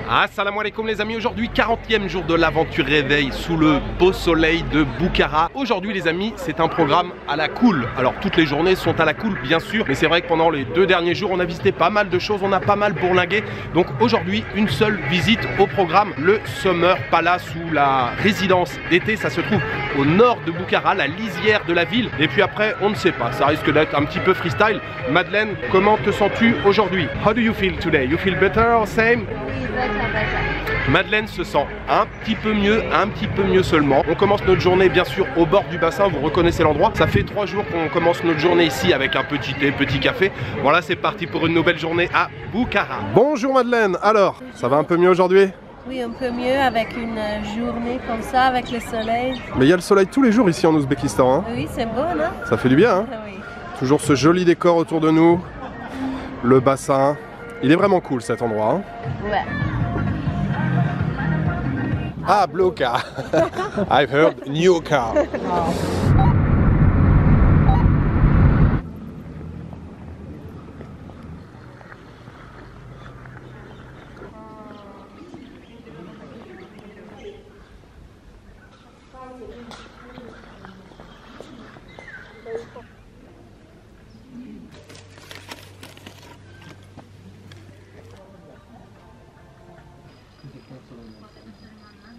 Assalamu alaikum les amis, aujourd'hui 40e jour de l'aventure réveil sous le beau soleil de Boukhara. Aujourd'hui les amis, c'est un programme à la cool. Alors toutes les journées sont à la cool bien sûr, mais c'est vrai que pendant les 2 derniers jours on a visité pas mal de choses, on a pas mal bourlingué. Donc aujourd'hui une seule visite au programme, le Summer Palace ou la résidence d'été. Ça se trouve au nord de Boukhara, la lisière de la ville. Et puis après on ne sait pas, ça risque d'être un petit peu freestyle. Madeleine, comment te sens-tu aujourd'hui? How do you feel today? You feel better or same? Madeleine se sent un petit peu mieux seulement. On commence notre journée bien sûr au bord du bassin, vous reconnaissez l'endroit. Ça fait 3 jours qu'on commence notre journée ici avec un petit thé, petit café. Voilà, c'est parti pour une nouvelle journée à Boukhara. Bonjour Madeleine, alors, ça va un peu mieux aujourd'hui? Oui, un peu mieux avec une journée comme ça, avec le soleil. Mais il y a le soleil tous les jours ici en Ouzbékistan. Hein. Oui, c'est beau, non? Ça fait du bien. Hein. Oui. Toujours ce joli décor autour de nous, le bassin. Il est vraiment cool cet endroit. Hein. Ouais. Ah, blue car. I've heard new car.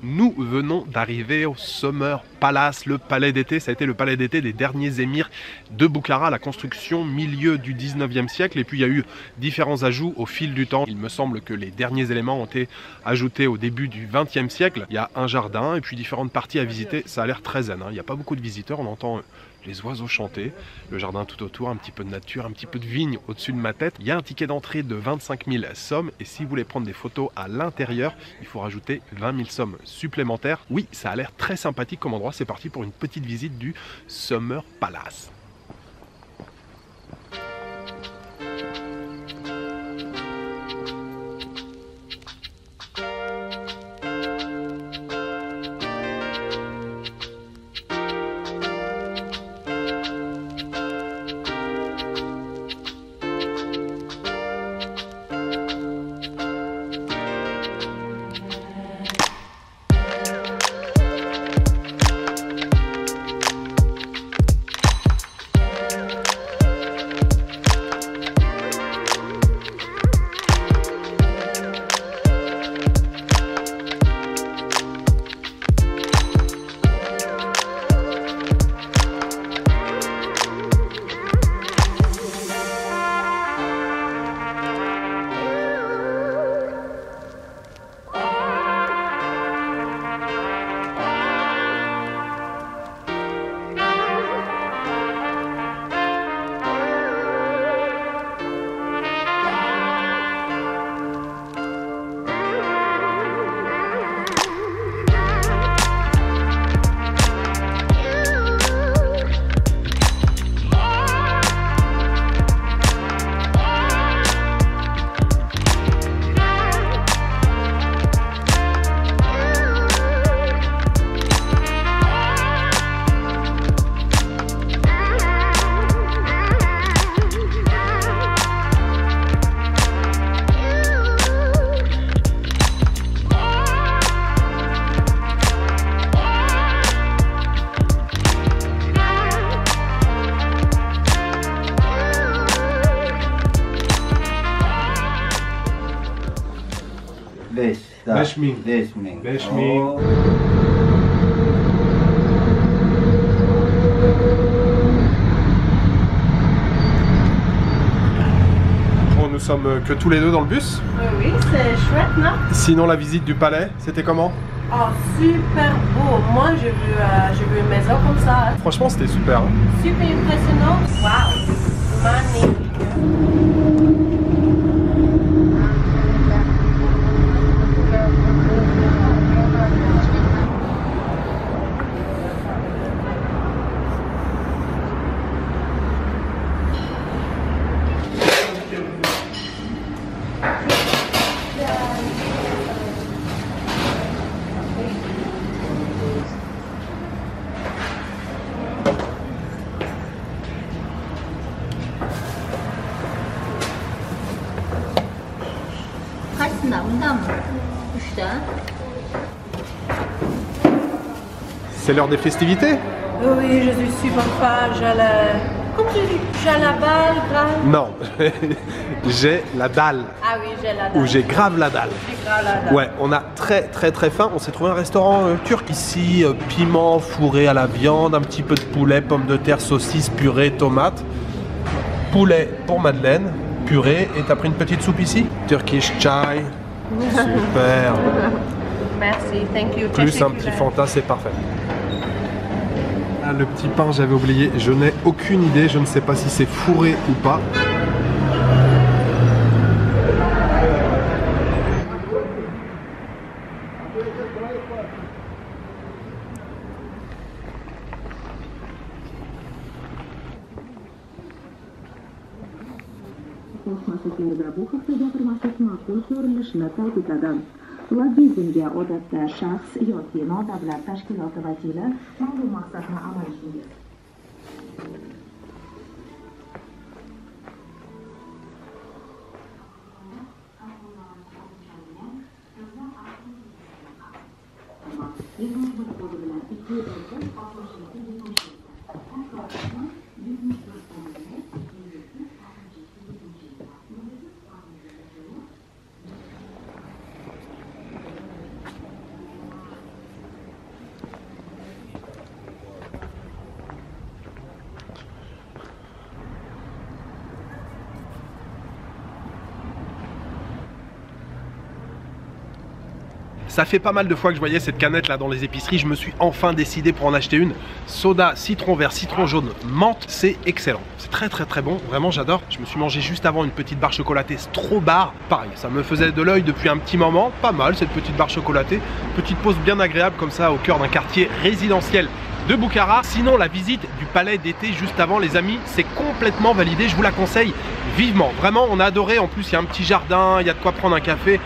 Nous venons d'arriver au Summer Palace, le palais d'été. Ça a été le palais d'été des derniers émirs de Boukhara, la construction milieu du 19e siècle. Et puis il y a eu différents ajouts au fil du temps. Il me semble que les derniers éléments ont été ajoutés au début du 20e siècle. Il y a un jardin et puis différentes parties à visiter. Ça a l'air très zen. Il n'y a pas beaucoup de visiteurs. On entend les oiseaux chanter, le jardin tout autour, un petit peu de nature, un petit peu de vigne au-dessus de ma tête. Il y a un ticket d'entrée de 25 000 sommes et si vous voulez prendre des photos à l'intérieur, il faut rajouter 20 000 sommes supplémentaires. Oui, ça a l'air très sympathique comme endroit. C'est parti pour une petite visite du Summer Palace. Beşming. Beşming. Bon, nous sommes que tous les deux dans le bus. Oui, c'est chouette, non? Sinon, la visite du palais, c'était comment? Oh, super beau. Moi, j'ai vu une maison comme ça. Franchement, c'était super. Hein. Super impressionnant. Waouh, magnifique. 맛있나? 온다. C'est l'heure des festivités? Oui, je suis super fan. J'ai la... Comment tu dis? J'ai la balle, grave. Non, j'ai la dalle. Ah oui, j'ai la dalle. Ou j'ai grave la dalle. J'ai grave la dalle. Ouais, on a très faim. On s'est trouvé un restaurant turc ici, piment fourré à la viande, un petit peu de poulet, pommes de terre, saucisses, purée, tomates. Poulet pour Madeleine, purée. Et t'as pris une petite soupe ici? Turkish chai. Super. Merci, thank you. Plus un petit Fanta, c'est parfait. Ah, le petit pain, j'avais oublié. Je n'ai aucune idée. Je ne sais pas si c'est fourré ou pas. Lobizmga odatda shaxs yoki nodavlat tashkiloti vakili ma'lum maqsadni amalga oshiradi. Ça fait pas mal de fois que je voyais cette canette là dans les épiceries. Je me suis enfin décidé pour en acheter une. Soda, citron vert, citron jaune, menthe, c'est excellent. C'est très bon, vraiment j'adore. Je me suis mangé juste avant une petite barre chocolatée Strobar. Pareil, ça me faisait de l'œil depuis un petit moment. Pas mal cette petite barre chocolatée. Petite pause bien agréable comme ça au cœur d'un quartier résidentiel de Bukhara. Sinon, la visite du palais d'été juste avant, les amis, c'est complètement validé. Je vous la conseille vivement. Vraiment, on a adoré. En plus, il y a un petit jardin, il y a de quoi prendre un café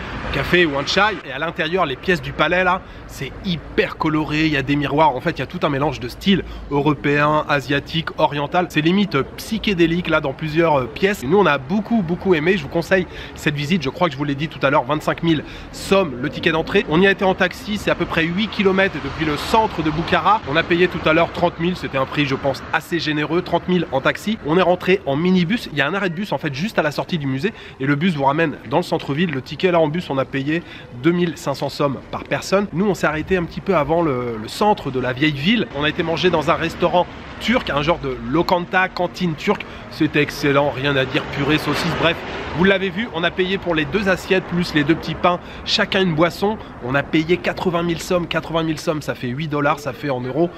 ou un chai. Et à l'intérieur, les pièces du palais, là, c'est hyper coloré. Il y a des miroirs. En fait, il y a tout un mélange de styles européen, asiatique, oriental. C'est limite psychédélique, là, dans plusieurs pièces. Et nous, on a beaucoup aimé. Je vous conseille cette visite. Je crois que je vous l'ai dit tout à l'heure, 25 000 sommes le ticket d'entrée. On y a été en taxi. C'est à peu près 8 km depuis le centre de Bukhara. On a payé tout à l'heure 30 000. C'était un prix, je pense, assez généreux. 30 000 en taxi. On est rentré en minibus. Il y a un arrêt de bus, en fait, juste à la sortie du musée. Et le bus vous ramène dans le centre-ville. Le ticket, là, en bus, on a payé 2500 sommes par personne. Nous, on s'est arrêté un petit peu avant le centre de la vieille ville. On a été manger dans un restaurant turc, un genre de lokanta, cantine turque. C'était excellent, rien à dire, purée, saucisse, bref. Vous l'avez vu, on a payé pour les 2 assiettes plus les 2 petits pains, chacun une boisson. On a payé 80 000 sommes. 80 000 sommes, ça fait 8 $, ça fait en euros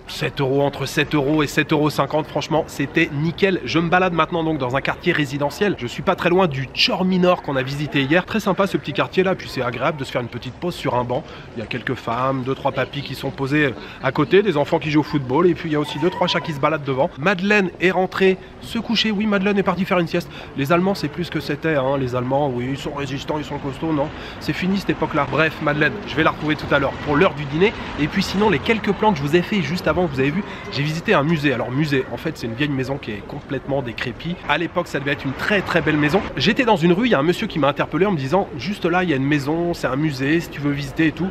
7 €, entre 7 € et 7,50 €, franchement, c'était nickel. Je me balade maintenant donc dans un quartier résidentiel. Je suis pas très loin du Chor Minor qu'on a visité hier. Très sympa ce petit quartier là, puis c'est agréable de se faire une petite pause sur un banc. Il y a quelques femmes, 2-3 papis qui sont posés à côté, des enfants qui jouent au football, et puis il y a aussi 2-3 chats qui se baladent devant. Madeleine est rentrée se coucher. Oui, Madeleine est partie faire une sieste. Les Allemands, c'est plus que c'était, hein. Les Allemands, oui, ils sont résistants, ils sont costauds, non. C'est fini cette époque-là. Bref, Madeleine, je vais la retrouver tout à l'heure pour l'heure du dîner. Et puis sinon, les quelques plans que je vous ai fait juste avant, vous avez vu, j'ai visité un musée. Alors musée, en fait, c'est une vieille maison qui est complètement décrépite. À l'époque, ça devait être une très belle maison. J'étais dans une rue, il y a un monsieur qui m'a interpellé en me disant, juste là, il y a une maison, c'est un musée, si tu veux visiter et tout.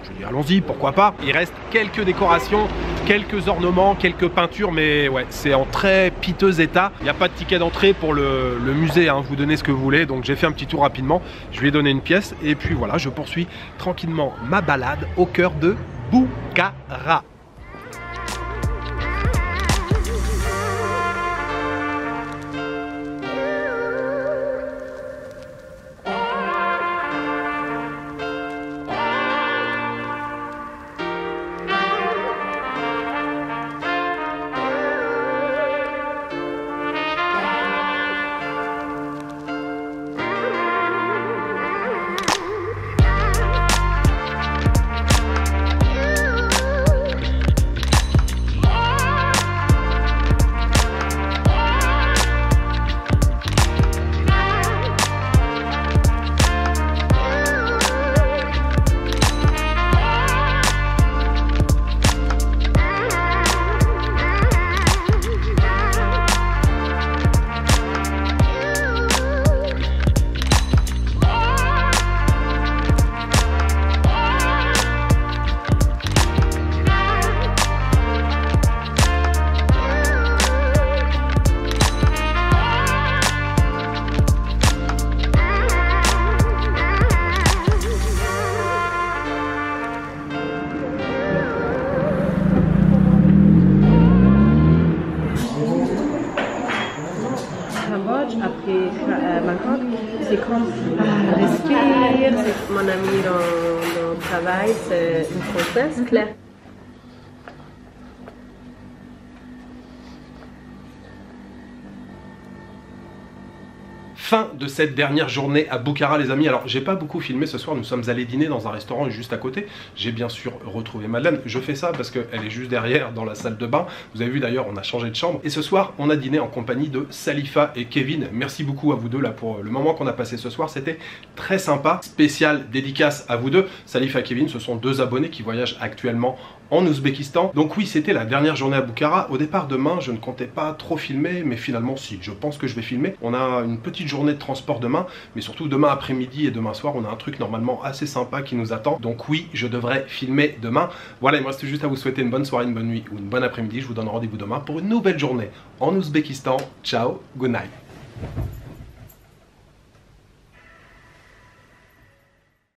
Je lui ai dit, allons-y, pourquoi pas. Il reste quelques décorations, quelques ornements, quelques peintures, mais ouais, c'est en très piteux état. Il n'y a pas de ticket d'entrée pour le musée, hein. Vous donnez ce que vous voulez. Donc j'ai fait un petit tour rapidement. Je lui ai donné une pièce et puis voilà, je poursuis tranquillement ma balade au cœur de Bukhara. visiter Bangkok, c'est comme respire, c'est mon ami dans le travail, c'est une française, Claire. Fin de cette dernière journée à Bukhara les amis. Alors j'ai pas beaucoup filmé ce soir, nous sommes allés dîner dans un restaurant juste à côté. J'ai bien sûr retrouvé Madeleine, je fais ça parce qu'elle est juste derrière dans la salle de bain. Vous avez vu d'ailleurs, on a changé de chambre. Et ce soir on a dîné en compagnie de Salifa et Kevin. Merci beaucoup à vous deux là pour le moment qu'on a passé ce soir, c'était très sympa. Spécial dédicace à vous deux. Salifa et Kevin, ce sont deux abonnés qui voyagent actuellement en Ouzbékistan. Donc oui, c'était la dernière journée à Bukhara. Au départ demain, je ne comptais pas trop filmer, mais finalement si, je pense que je vais filmer. On a une petite journée de transport demain, mais surtout demain après-midi et demain soir, on a un truc normalement assez sympa qui nous attend. Donc oui, je devrais filmer demain. Voilà, il me reste juste à vous souhaiter une bonne soirée, une bonne nuit ou une bonne après-midi. Je vous donne rendez-vous demain pour une nouvelle journée en Ouzbékistan. Ciao, good night.